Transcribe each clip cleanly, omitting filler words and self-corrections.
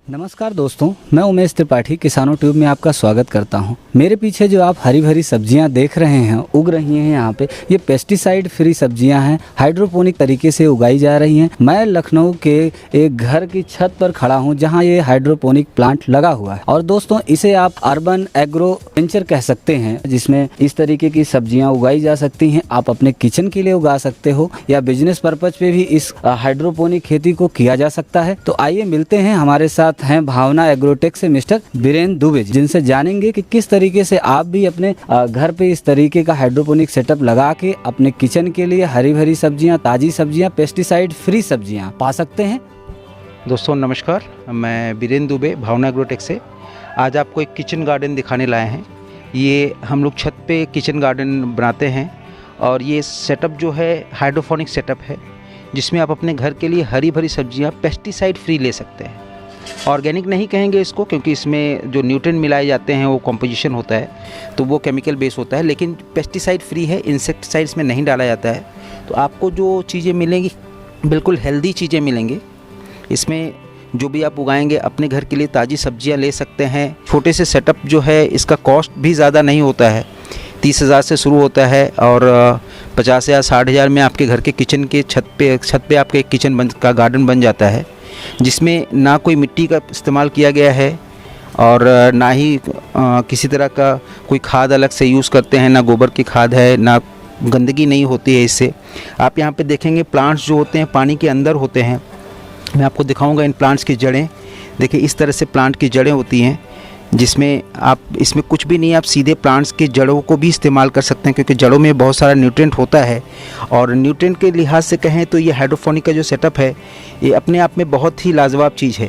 नमस्कार दोस्तों, मैं उमेश त्रिपाठी किसानों ट्यूब में आपका स्वागत करता हूं। मेरे पीछे जो आप हरी भरी सब्जियां देख रहे हैं, उग रही हैं यहाँ पे, ये पेस्टिसाइड फ्री सब्जियां हैं, हाइड्रोपोनिक तरीके से उगाई जा रही हैं। मैं लखनऊ के एक घर की छत पर खड़ा हूं जहां ये हाइड्रोपोनिक प्लांट लगा हुआ है। और दोस्तों, इसे आप अर्बन एग्रो वेंचर कह सकते हैं, जिसमें इस तरीके की सब्जियाँ उगाई जा सकती हैं। आप अपने किचन के लिए उगा सकते हो या बिजनेस पर्पज पे भी इस हाइड्रोपोनिक खेती को किया जा सकता है। तो आइए मिलते हैं, हमारे साथ हैं भावना एग्रोटेक से मिस्टर वीरेंद्र दुबे, जिनसे जानेंगे कि किस तरीके से आप भी अपने घर पे इस तरीके का हाइड्रोपोनिक सेटअप लगा के अपने किचन के लिए हरी भरी सब्जियां, ताजी सब्जियां, पेस्टिसाइड फ्री सब्जियां पा सकते हैं। दोस्तों नमस्कार, मैं वीरेंद्र दुबे भावना एग्रोटेक से आज आपको एक किचन गार्डन दिखाने लाए हैं। ये हम लोग छत पे किचन गार्डन बनाते हैं और ये सेटअप जो है हाइड्रोपोनिक सेटअप है, जिसमें आप अपने घर के लिए हरी भरी सब्जियां पेस्टिसाइड फ्री ले सकते हैं। ऑर्गेनिक नहीं कहेंगे इसको, क्योंकि इसमें जो न्यूट्रिएंट मिलाए जाते हैं वो कंपोजिशन होता है, तो वो केमिकल बेस होता है। लेकिन पेस्टिसाइड फ्री है, इंसेक्टिसाइड्स में नहीं डाला जाता है। तो आपको जो चीज़ें मिलेंगी बिल्कुल हेल्दी चीज़ें मिलेंगी। इसमें जो भी आप उगाएंगे अपने घर के लिए ताज़ी सब्जियां ले सकते हैं। छोटे से सेटअप जो है इसका कॉस्ट भी ज़्यादा नहीं होता है, 30,000 से शुरू होता है और 50 या 60,000 में आपके घर के किचन के छत पे आपके किचन का गार्डन बन जाता है, जिसमें ना कोई मिट्टी का इस्तेमाल किया गया है और ना ही किसी तरह का कोई खाद अलग से यूज़ करते हैं, ना गोबर की खाद है, ना गंदगी नहीं होती है इससे। आप यहाँ पे देखेंगे प्लांट्स जो होते हैं पानी के अंदर होते हैं। मैं आपको दिखाऊंगा इन प्लांट्स की जड़ें। देखिए इस तरह से प्लांट की जड़ें होती हैं, जिसमें आप इसमें कुछ भी नहीं, आप सीधे प्लांट्स की जड़ों को भी इस्तेमाल कर सकते हैं, क्योंकि जड़ों में बहुत सारा न्यूट्रिएंट होता है। और न्यूट्रिएंट के लिहाज से कहें तो ये हाइड्रोपोनिक का जो सेटअप है ये अपने आप में बहुत ही लाजवाब चीज़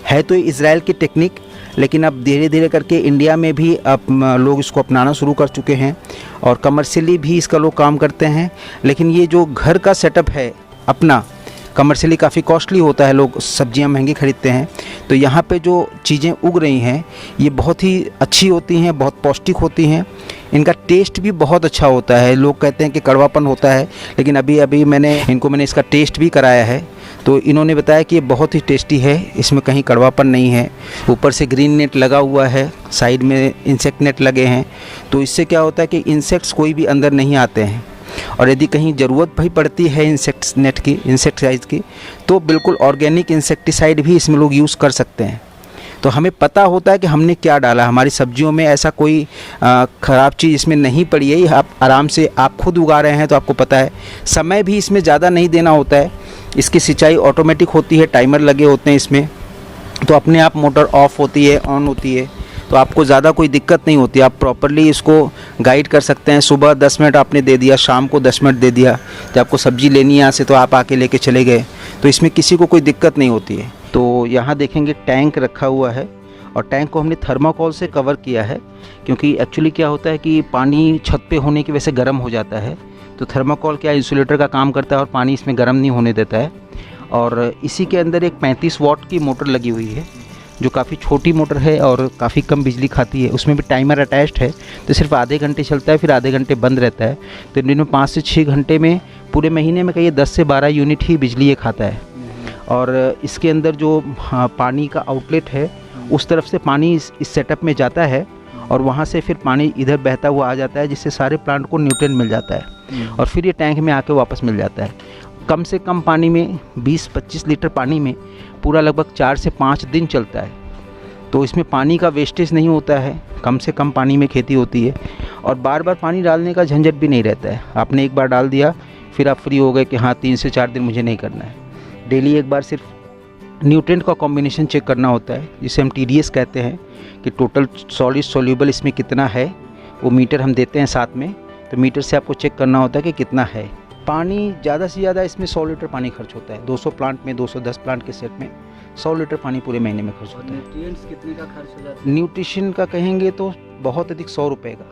है तो इजराइल की टेक्निक, लेकिन अब धीरे धीरे करके इंडिया में भी अब लोग इसको अपनाना शुरू कर चुके हैं और कमर्शियली भी इसका लोग काम करते हैं। लेकिन ये जो घर का सेटअप है अपना, कमर्शियली काफ़ी कॉस्टली होता है, लोग सब्जियां महंगी खरीदते हैं। तो यहाँ पे जो चीज़ें उग रही हैं ये बहुत ही अच्छी होती हैं, बहुत पौष्टिक होती हैं। इनका टेस्ट भी बहुत अच्छा होता है। लोग कहते हैं कि कड़वापन होता है, लेकिन अभी मैंने इसका टेस्ट भी कराया है, तो इन्होंने बताया कि ये बहुत ही टेस्टी है, इसमें कहीं कड़वापन नहीं है। ऊपर से ग्रीन नेट लगा हुआ है, साइड में इंसेक्ट नेट लगे हैं, तो इससे क्या होता है कि इंसेक्ट्स कोई भी अंदर नहीं आते हैं। और यदि कहीं ज़रूरत भी पड़ती है इंसेक्टिसाइड की, तो बिल्कुल ऑर्गेनिक इंसेक्टिसाइड भी इसमें लोग यूज़ कर सकते हैं। तो हमें पता होता है कि हमने क्या डाला। हमारी सब्जियों में ऐसा कोई ख़राब चीज़ इसमें नहीं पड़ी है। आप आराम से आप खुद उगा रहे हैं तो आपको पता है। समय भी इसमें ज़्यादा नहीं देना होता है। इसकी सिंचाई ऑटोमेटिक होती है, टाइमर लगे होते हैं इसमें, तो अपने आप मोटर ऑफ होती है, ऑन होती है, तो आपको ज़्यादा कोई दिक्कत नहीं होती। आप प्रॉपरली इसको गाइड कर सकते हैं। सुबह 10 मिनट आपने दे दिया, शाम को 10 मिनट दे दिया। जब आपको सब्ज़ी लेनी है यहाँ से तो आप आके लेके चले गए, तो इसमें किसी को कोई दिक्कत नहीं होती है। तो यहाँ देखेंगे टैंक रखा हुआ है और टैंक को हमने थर्माकोल से कवर किया है, क्योंकि एक्चुअली क्या होता है कि पानी छत पे होने की वजह से गर्म हो जाता है। तो थर्माकोल क्या इंसुलेटर का काम करता है और पानी इसमें गर्म नहीं होने देता है। और इसी के अंदर एक 35 वाट की मोटर लगी हुई है, जो काफ़ी छोटी मोटर है और काफ़ी कम बिजली खाती है। उसमें भी टाइमर अटैच्ड है, तो सिर्फ आधे घंटे चलता है, फिर आधे घंटे बंद रहता है। तो दिन में 5 से 6 घंटे में, पूरे महीने में कहिए 10 से 12 यूनिट ही बिजली ये खाता है। और इसके अंदर जो पानी का आउटलेट है, उस तरफ से पानी इस सेटअप में जाता है और वहाँ से फिर पानी इधर बहता हुआ आ जाता है, जिससे सारे प्लांट को न्यूट्रिएंट मिल जाता है और फिर ये टैंक में आके वापस मिल जाता है। कम से कम पानी में 20-25 लीटर पानी में पूरा लगभग 4 से 5 दिन चलता है। तो इसमें पानी का वेस्टेज नहीं होता है, कम से कम पानी में खेती होती है और बार बार पानी डालने का झंझट भी नहीं रहता है। आपने एक बार डाल दिया, फिर आप फ्री हो गए कि हाँ 3 से 4 दिन मुझे नहीं करना है। डेली एक बार सिर्फ न्यूट्रिएंट का कॉम्बिनेशन चेक करना होता है, जिसे हम TDS कहते हैं, कि टोटल सॉलिड सोल्यूबल इसमें कितना है। वो मीटर हम देते हैं साथ में, तो मीटर से आपको चेक करना होता है कि कितना है। पानी ज़्यादा से ज़्यादा इसमें 100 लीटर पानी खर्च होता है। 200 प्लांट में, 210 प्लांट के सेट में 100 लीटर पानी पूरे महीने में खर्च होता है। न्यूट्रिएंट्स कितने का खर्च हो जाता है? न्यूट्रिशन का कहेंगे तो बहुत अधिक 100 रुपये का,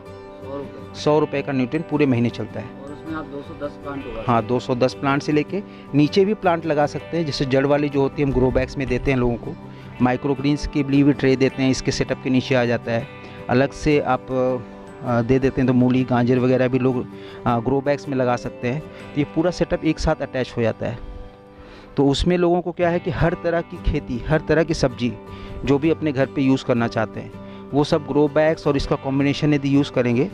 100 रुपये का न्यूट्रिएंट पूरे महीने चलता है। और उसमें आप 210 प्लांट होगा? हाँ, 210 प्लांट से लेके नीचे भी प्लांट लगा सकते हैं। जैसे जड़ वाली जो होती है हम ग्रो बैग्स में देते हैं लोगों को। माइक्रो ग्रीन्स के लिए भी ट्रे देते हैं, इसके सेटअप के नीचे आ जाता है। अलग से आप दे देते हैं, तो मूली गाजर वगैरह भी लोग ग्रो बैग्स में लगा सकते हैं। तो ये पूरा सेटअप एक साथ अटैच हो जाता है। तो उसमें लोगों को क्या है कि हर तरह की खेती, हर तरह की सब्जी जो भी अपने घर पे यूज़ करना चाहते हैं, वो सब ग्रो बैग्स और इसका कॉम्बिनेशन यदि यूज़ करेंगे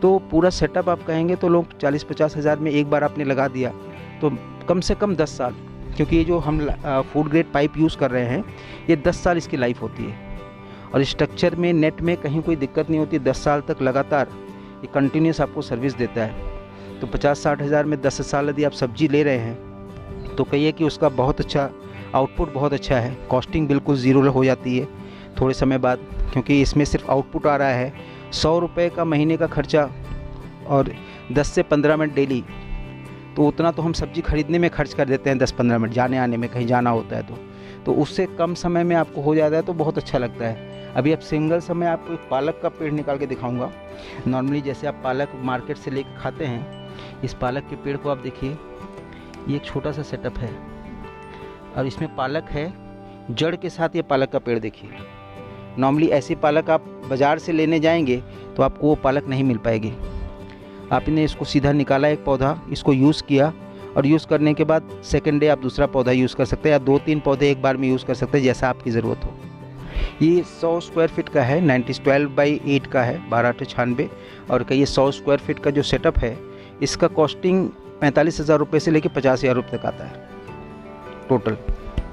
तो पूरा सेटअप आप कहेंगे तो लोग 40-50 हज़ार में एक बार आपने लगा दिया तो कम से कम 10 साल, क्योंकि ये जो हम फूड ग्रेड पाइप यूज़ कर रहे हैं ये 10 साल इसकी लाइफ होती है और स्ट्रक्चर में नेट में कहीं कोई दिक्कत नहीं होती। 10 साल तक लगातार ये कंटिन्यूस आपको सर्विस देता है। तो 50-60 हज़ार में 10 साल यदि आप सब्जी ले रहे हैं तो कहिए कि उसका बहुत अच्छा आउटपुट बहुत अच्छा है। कॉस्टिंग बिल्कुल ज़ीरो हो जाती है थोड़े समय बाद, क्योंकि इसमें सिर्फ आउटपुट आ रहा है 100 रुपये का महीने का खर्चा और 10 से 15 मिनट डेली, तो उतना तो हम सब्ज़ी खरीदने में खर्च कर देते हैं 10-15 मिनट जाने आने में, कहीं जाना होता है तो उससे कम समय में आपको हो जाता है तो बहुत अच्छा लगता है। अभी आप सिंगल समय आपको एक पालक का पेड़ निकाल के दिखाऊंगा। नॉर्मली जैसे आप पालक मार्केट से लेकर खाते हैं, इस पालक के पेड़ को आप देखिए, ये एक छोटा सा सेटअप है और इसमें पालक है, जड़ के साथ ये पालक का पेड़ देखिए। नॉर्मली ऐसी पालक आप बाज़ार से लेने जाएंगे तो आपको वो पालक नहीं मिल पाएगी। आपने इसको सीधा निकाला एक पौधा, इसको यूज़ किया और यूज़ करने के बाद सेकेंड डे आप दूसरा पौधा यूज़ कर सकते हैं या 2-3 पौधे एक बार में यूज़ कर सकते हैं जैसा आपकी ज़रूरत हो। ये 100 स्क्वायर फीट का है, 12/8 का है, 12/96 और का ये 100 स्क्वायर फीट का जो सेटअप है इसका कॉस्टिंग 45,000 रुपये से लेकर 50,000 रुपये तक आता है टोटल।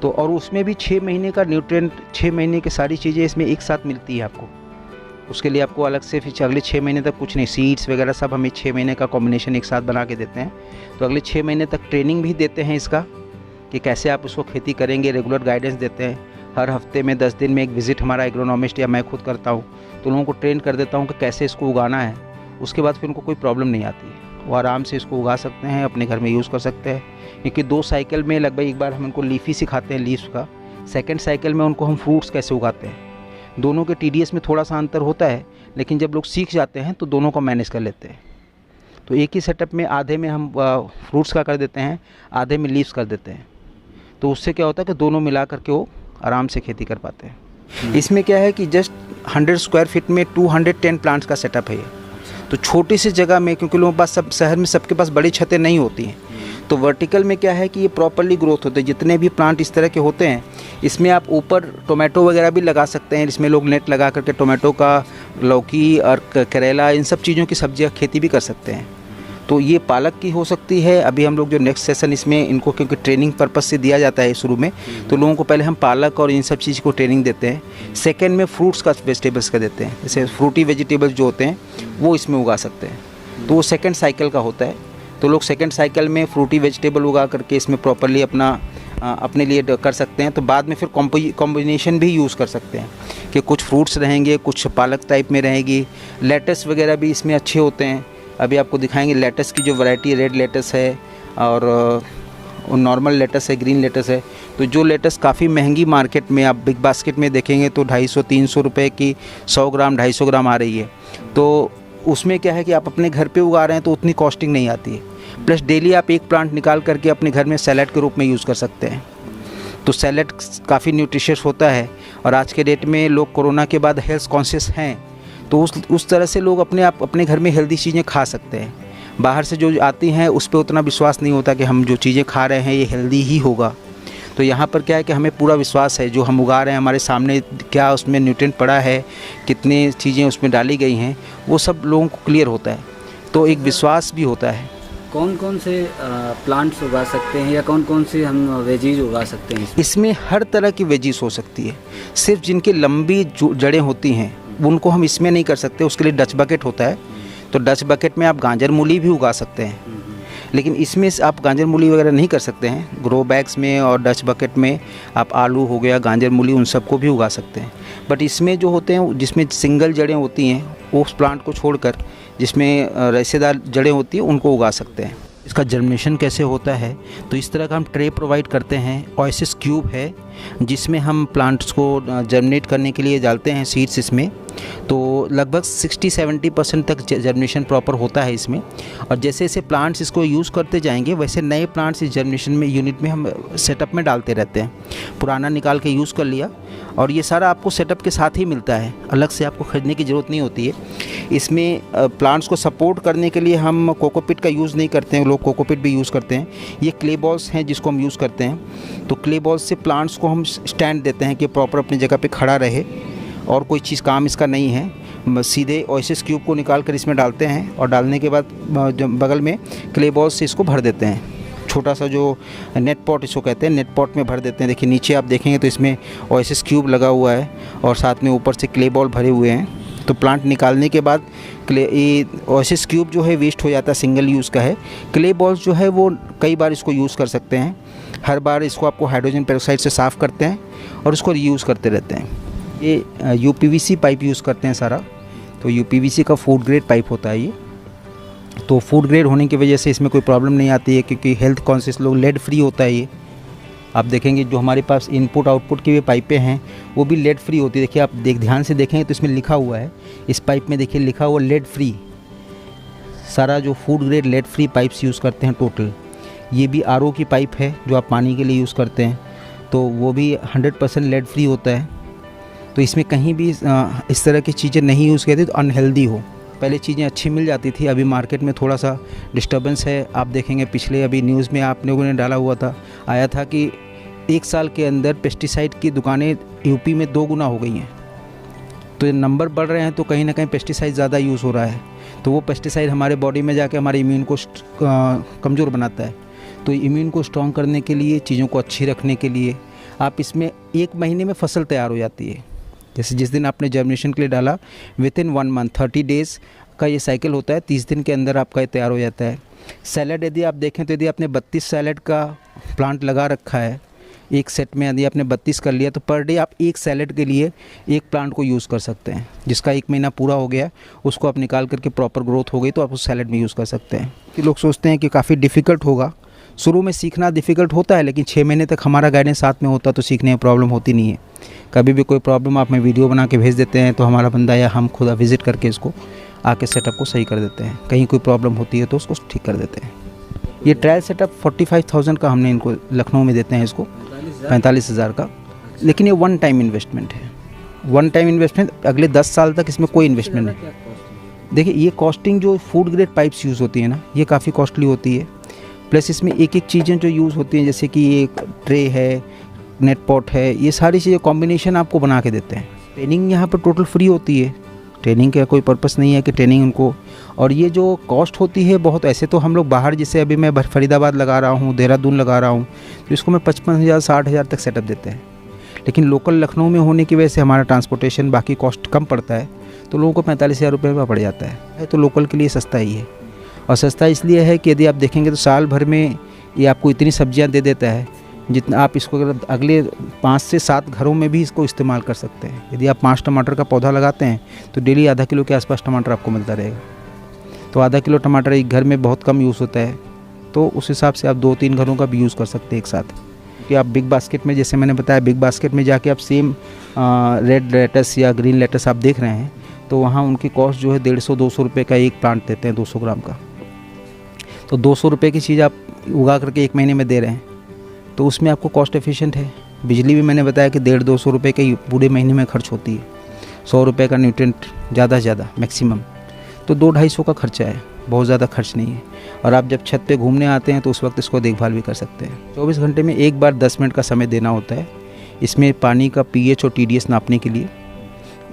तो और उसमें भी 6 महीने का न्यूट्रिएंट, 6 महीने की सारी चीज़ें इसमें एक साथ मिलती है आपको। उसके लिए आपको अलग से फिर अगले 6 महीने तक कुछ नहीं, सीड्स वगैरह सब हमें 6 महीने का कॉम्बिनेशन एक साथ बना के देते हैं। तो अगले 6 महीने तक ट्रेनिंग भी देते हैं इसका कि कैसे आप उसको खेती करेंगे, रेगुलर गाइडेंस देते हैं। हर हफ्ते में 10 दिन में एक विज़िट हमारा एग्रोनॉमिस्ट या मैं खुद करता हूँ, तो लोगों को ट्रेन कर देता हूँ कि कैसे इसको उगाना है। उसके बाद फिर उनको कोई प्रॉब्लम नहीं आती, वो आराम से इसको उगा सकते हैं, अपने घर में यूज़ कर सकते हैं। क्योंकि 2 साइकिल में लगभग एक बार हम उनको लीफी सिखाते हैं, लीव्स का, सेकेंड साइकिल में उनको हम फ्रूट्स कैसे उगाते हैं। दोनों के TDS में थोड़ा सा अंतर होता है, लेकिन जब लोग सीख जाते हैं तो दोनों को मैनेज कर लेते हैं। तो एक ही सेटअप में आधे में हम फ्रूट्स का कर देते हैं, आधे में लीव्स कर देते हैं। तो उससे क्या होता है कि दोनों मिला करके वो आराम से खेती कर पाते हैं। इसमें क्या है कि जस्ट 100 स्क्वायर फीट में 210 प्लांट्स का सेटअप है ये। तो छोटी सी जगह में, क्योंकि लोगों के पास सब शहर में सबके पास बड़ी छतें नहीं होती हैं, तो वर्टिकल में क्या है कि ये प्रॉपरली ग्रोथ होते हैं। जितने भी प्लांट इस तरह के होते हैं इसमें आप ऊपर टोमेटो वगैरह भी लगा सकते हैं। इसमें लोग नेट लगा करके टोमेटो का, लौकी और करेला, इन सब चीज़ों की सब्जियां खेती भी कर सकते हैं। तो ये पालक की हो सकती है। अभी हम लोग जो नेक्स्ट सेशन इसमें इनको, क्योंकि ट्रेनिंग पर्पस से दिया जाता है शुरू में, तो लोगों को पहले हम पालक और इन सब चीज़ को ट्रेनिंग देते हैं। सेकेंड में फ्रूट्स का, वेजिटेबल्स का देते हैं। जैसे फ्रूटी वेजिटेबल्स जो होते हैं वो इसमें उगा सकते हैं। तो वो सेकेंड साइकिल का होता है। तो लोग सेकेंड साइकिल में फ्रूटी वेजिटेबल उगा करके इसमें प्रॉपरली अपने लिए कर सकते हैं। तो बाद में फिर कॉम्बिनेशन भी यूज़ कर सकते हैं कि कुछ फ्रूट्स रहेंगे, कुछ पालक टाइप में रहेगी। लेटस वगैरह भी इसमें अच्छे होते हैं। अभी आपको दिखाएंगे लेटस की जो वैरायटी, रेड लेटस है और नॉर्मल लेटस है, ग्रीन लेटस है। तो जो लेटस काफ़ी महंगी मार्केट में आप बिग बास्केट में देखेंगे तो 250-300 रुपये की 100 ग्राम 250 ग्राम आ रही है। तो उसमें क्या है कि आप अपने घर पे उगा रहे हैं तो उतनी कॉस्टिंग नहीं आती है। प्लस डेली आप एक प्लांट निकाल करके अपने घर में सैलेड के रूप में यूज़ कर सकते हैं। तो सैलेड काफ़ी न्यूट्रिशियस होता है और आज के डेट में लोग कोरोना के बाद हेल्थ कॉन्शियस हैं, तो उस तरह से लोग अपने घर में हेल्दी चीज़ें खा सकते हैं। बाहर से जो आती हैं उस पर उतना विश्वास नहीं होता कि हम जो चीज़ें खा रहे हैं ये हेल्दी ही होगा। तो यहाँ पर क्या है कि हमें पूरा विश्वास है, जो हम उगा रहे हैं हमारे सामने क्या उसमें न्यूट्रिएंट पड़ा है, कितनी चीज़ें उसमें डाली गई हैं, वो सब लोगों को क्लियर होता है। तो एक विश्वास भी होता है। कौन कौन से प्लांट्स उगा सकते हैं या कौन कौन से हम वेजीज उगा सकते हैं? इसमें हर तरह की वेजीज हो सकती है। सिर्फ जिनकी लंबी जड़ें होती हैं उनको हम इसमें नहीं कर सकते, उसके लिए डच बकेट होता है। तो डच बकेट में आप गाजर मूली भी उगा सकते हैं, लेकिन इसमें आप गाजर मूली वगैरह नहीं कर सकते हैं। ग्रो बैग्स में और डच बकेट में आप आलू हो गया, गाजर मूली, उन सबको भी उगा सकते हैं। बट इसमें जो होते हैं जिसमें सिंगल जड़ें होती हैं, उस प्लांट को छोड़कर जिसमें रेशेदार जड़ें होती हैं उनको उगा सकते हैं। इसका जर्मिनेशन कैसे होता है, तो इस तरह का हम ट्रे प्रोवाइड करते हैं। ओएसिस क्यूब है जिसमें हम प्लांट्स को जर्मिनेट करने के लिए डालते हैं सीड्स इसमें। तो लगभग 60-70% तक जर्मिनेशन प्रॉपर होता है इसमें। और जैसे जैसे प्लांट्स इसको यूज़ करते जाएंगे वैसे नए प्लांट्स इस जर्मिनेशन में यूनिट में हम सेटअप में डालते रहते हैं। पुराना निकाल के यूज़ कर लिया और ये सारा आपको सेटअप के साथ ही मिलता है, अलग से आपको ख़रीदने की ज़रूरत नहीं होती है। इसमें प्लांट्स को सपोर्ट करने के लिए हम कोकोपीट का यूज़ नहीं करते हैं, लोग कोकोपीट भी यूज़ करते हैं। ये क्ले बॉल्स हैं जिसको हम यूज़ करते हैं। तो क्ले बॉल्स से प्लांट्स को हम स्टैंड देते हैं कि प्रॉपर अपनी जगह पे खड़ा रहे, और कोई चीज़ काम इसका नहीं है। सीधे ओएसिस क्यूब को निकाल कर इसमें डालते हैं और डालने के बाद बगल में क्ले बॉल्स से इसको भर देते हैं। छोटा सा जो नेट पॉट इसको कहते हैं, नेट पॉट में भर देते हैं। देखिए नीचे आप देखेंगे तो इसमें ओएसिस क्यूब लगा हुआ है और साथ में ऊपर से क्ले बॉल भरे हुए हैं। तो प्लांट निकालने के बाद ये ओएसिस क्यूब जो है वेस्ट हो जाता है, सिंगल यूज़ का है। क्ले बॉल्स जो है वो कई बार इसको यूज़ कर सकते हैं। हर बार इसको आपको हाइड्रोजन पेरोक्साइड से साफ़ करते हैं और उसको रीयूज़ करते रहते हैं। ये यूपीवीसी पाइप यूज़ करते हैं सारा। तो यूपीवीसी का फूड ग्रेड पाइप होता है ये। तो फूड ग्रेड होने की वजह से इसमें कोई प्रॉब्लम नहीं आती है, क्योंकि हेल्थ कॉन्शियस लोग, लेड फ्री होता है ये। आप देखेंगे जो हमारे पास इनपुट आउटपुट की भी पाइपें हैं वो भी लेड फ्री होती है। देखिए आप ध्यान से देखेंगे तो इसमें लिखा हुआ है, इस पाइप में देखिए लिखा हुआ लेड फ्री। सारा जो food grade lead free pipes use करते हैं टोटल। ये भी आरओ की पाइप है जो आप पानी के लिए यूज़ करते हैं, तो वो भी 100% लेड फ्री होता है। तो इसमें कहीं भी इस तरह की चीज़ें नहीं यूज़ करती तो अनहेल्दी हो। पहले चीज़ें अच्छी मिल जाती थी, अभी मार्केट में थोड़ा सा डिस्टर्बेंस है। आप देखेंगे पिछले अभी न्यूज़ में आप लोगों ने डाला हुआ था, आया था कि 1 साल के अंदर पेस्टिसाइड की दुकानें यूपी में 2 गुना हो गई हैं। तो ये नंबर बढ़ रहे हैं तो कहीं ना कहीं पेस्टिसाइड ज़्यादा यूज़ हो रहा है। तो वो पेस्टिसाइड हमारे बॉडी में जाके हमारे इम्यून को कमज़ोर बनाता है। तो इम्यून को स्ट्रॉन्ग करने के लिए, चीज़ों को अच्छी रखने के लिए आप इसमें 1 महीने में फसल तैयार हो जाती है। जैसे जिस दिन आपने जर्मिनेशन के लिए डाला, विथिन 1 मंथ 30 डेज़ का ये साइकिल होता है। 30 दिन के अंदर आपका ये तैयार हो जाता है। सैलड यदि आप देखें तो यदि आपने 32 सैलड का प्लांट लगा रखा है, एक सेट में यदि आपने 32 कर लिया तो पर डे आप 1 सैलड के लिए 1 प्लांट को यूज़ कर सकते हैं। जिसका 1 महीना पूरा हो गया उसको आप निकाल करके प्रॉपर ग्रोथ हो गई तो आप उस सैलड में यूज़ कर सकते हैं। कि लोग सोचते हैं कि काफ़ी डिफ़िकल्ट होगा, शुरू में सीखना डिफ़िकल्ट होता है, लेकिन 6 महीने तक हमारा गाइडेंस साथ में होता तो सीखने में प्रॉब्लम होती नहीं है। कभी भी कोई प्रॉब्लम आप में वीडियो बना के भेज देते हैं तो हमारा बंदा या हम खुद विज़िट करके इसको आके सेटअप को सही कर देते हैं। कहीं कोई प्रॉब्लम होती है तो उसको ठीक कर देते हैं। ये ट्रायल सेटअप 45,000 का हमने इनको लखनऊ में देते हैं, इसको 45,000 का। लेकिन ये 1 टाइम इन्वेस्टमेंट है, 1 टाइम इन्वेस्टमेंट। अगले 10 साल तक इसमें कोई इन्वेस्टमेंट नहीं। देखिए ये कॉस्टिंग जो फूड ग्रेड पाइप्स यूज़ होती है ना, ये काफ़ी कॉस्टली होती है। प्लस इसमें एक चीज़ें जो यूज़ होती हैं, जैसे कि ये ट्रे है, नेट पॉट है, ये सारी चीज़ें कॉम्बिनेशन आपको बना के देते हैं। ट्रेनिंग यहाँ पर टोटल फ्री होती है। ट्रेनिंग का कोई पर्पस नहीं है कि ट्रेनिंग उनको, और ये जो कॉस्ट होती है बहुत, ऐसे तो हम लोग बाहर, जैसे अभी मैं फरीदाबाद लगा रहा हूँ, देहरादून लगा रहा हूँ, तो इसको मैं 55,000 60,000 तक सेटअप देते हैं। लेकिन लोकल लखनऊ में होने की वजह से हमारा ट्रांसपोर्टेशन बाकी कॉस्ट कम पड़ता है, तो लोगों को 45,000 रुपये में पड़ जाता है। तो लोकल के लिए सस्ता ही है। और सस्ता इसलिए है कि यदि आप देखेंगे तो साल भर में ये आपको इतनी सब्जियां दे देता है जितना आप इसको अगले 5 से 7 घरों में भी इसको इस्तेमाल कर सकते हैं। यदि आप 5 टमाटर का पौधा लगाते हैं तो डेली आधा किलो के आसपास टमाटर आपको मिलता रहेगा। तो आधा किलो टमाटर एक घर में बहुत कम यूज़ होता है, तो उस हिसाब से आप 2-3 घरों का भी यूज़ कर सकते हैं एक साथ। कि आप बिग बास्केट में, जैसे मैंने बताया, बिग बास्केट में जाके आप सेम रेड लेटस या ग्रीन लेटस आप देख रहे हैं, तो वहाँ उनकी कॉस्ट जो है 150-200 रुपये का एक प्लांट देते हैं, 200 ग्राम का। तो 200 रुपये की चीज़ आप उगा करके 1 महीने में दे रहे हैं, तो उसमें आपको कॉस्ट एफिशिएंट है। बिजली भी मैंने बताया कि 150-200 रुपये का ही पूरे महीने में खर्च होती है। 100 रुपये का न्यूट्रिएंट ज़्यादा से ज़्यादा मैक्सिमम, तो 200-250 का खर्चा है, बहुत ज़्यादा खर्च नहीं है। और आप जब छत पे घूमने आते हैं तो उस वक्त इसको देखभाल भी कर सकते हैं। 24 घंटे में एक बार 10 मिनट का समय देना होता है। इसमें पानी का pH और TDS नापने के लिए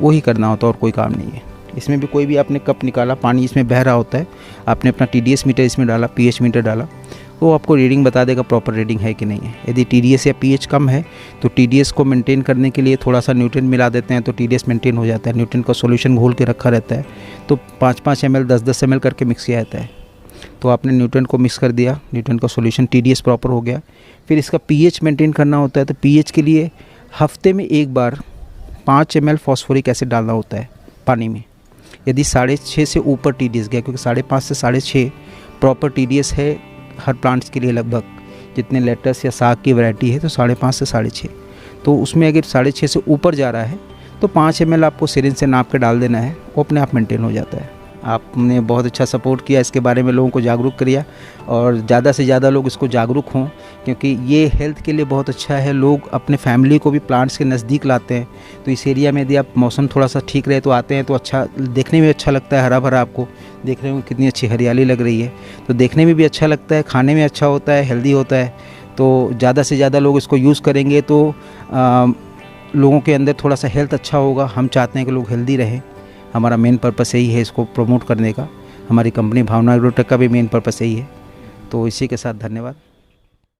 वही करना होता है और कोई काम नहीं है। इसमें भी कोई भी आपने कप निकाला, पानी इसमें बह रहा होता है, आपने अपना TDS मीटर इसमें डाला, pH मीटर डाला, वो आपको रीडिंग बता देगा प्रॉपर रीडिंग है कि नहीं है। यदि TDS या pH कम है तो TDS को मेंटेन करने के लिए थोड़ा सा न्यूट्रिएंट मिला देते हैं तो TDS मेंटेन हो जाता है। न्यूट्रिएंट का सॉल्यूशन घोल के रखा रहता है, तो 5-5 ml 10-10 ml करके मिक्स किया जाता है। तो आपने न्यूट्रिएंट को मिक्स कर दिया, न्यूट्रिएंट का सॉल्यूशन TDS प्रॉपर हो गया। फिर इसका pH मेंटेन करना होता है, तो pH के लिए हफ्ते में एक बार 5 ml फॉस्फोरिक एसिड डालना होता है पानी में। यदि 6.5 से ऊपर TDS गया, क्योंकि 5.5 से 6.5 प्रॉपर TDS है हर प्लांट्स के लिए, लगभग जितने लेटस या साग की वैरायटी है तो 5.5 से 6.5, तो उसमें अगर 6.5 से ऊपर जा रहा है तो 5 ml आपको सिरिंज से नाप के डाल देना है, वो अपने आप मेंटेन हो जाता है। आपने बहुत अच्छा सपोर्ट किया, इसके बारे में लोगों को जागरूक किया और ज़्यादा से ज़्यादा लोग इसको जागरूक हों, क्योंकि ये हेल्थ के लिए बहुत अच्छा है। लोग अपने फैमिली को भी प्लांट्स के नज़दीक लाते हैं, तो इस एरिया में यदि आप मौसम थोड़ा सा ठीक रहे तो आते हैं तो अच्छा, देखने में अच्छा लगता है, हरा भरा। आपको देखने में कितनी अच्छी हरियाली लग रही है, तो देखने में भी अच्छा लगता है, खाने में अच्छा होता है, हेल्दी होता है। तो ज़्यादा से ज़्यादा लोग इसको यूज़ करेंगे तो लोगों के अंदर थोड़ा सा हेल्थ अच्छा होगा। हम चाहते हैं कि लोग हेल्दी रहें, हमारा मेन पर्पस यही है इसको प्रमोट करने का। हमारी कंपनी भावना एग्रोटेक का भी मेन पर्पस यही है। तो इसी के साथ धन्यवाद।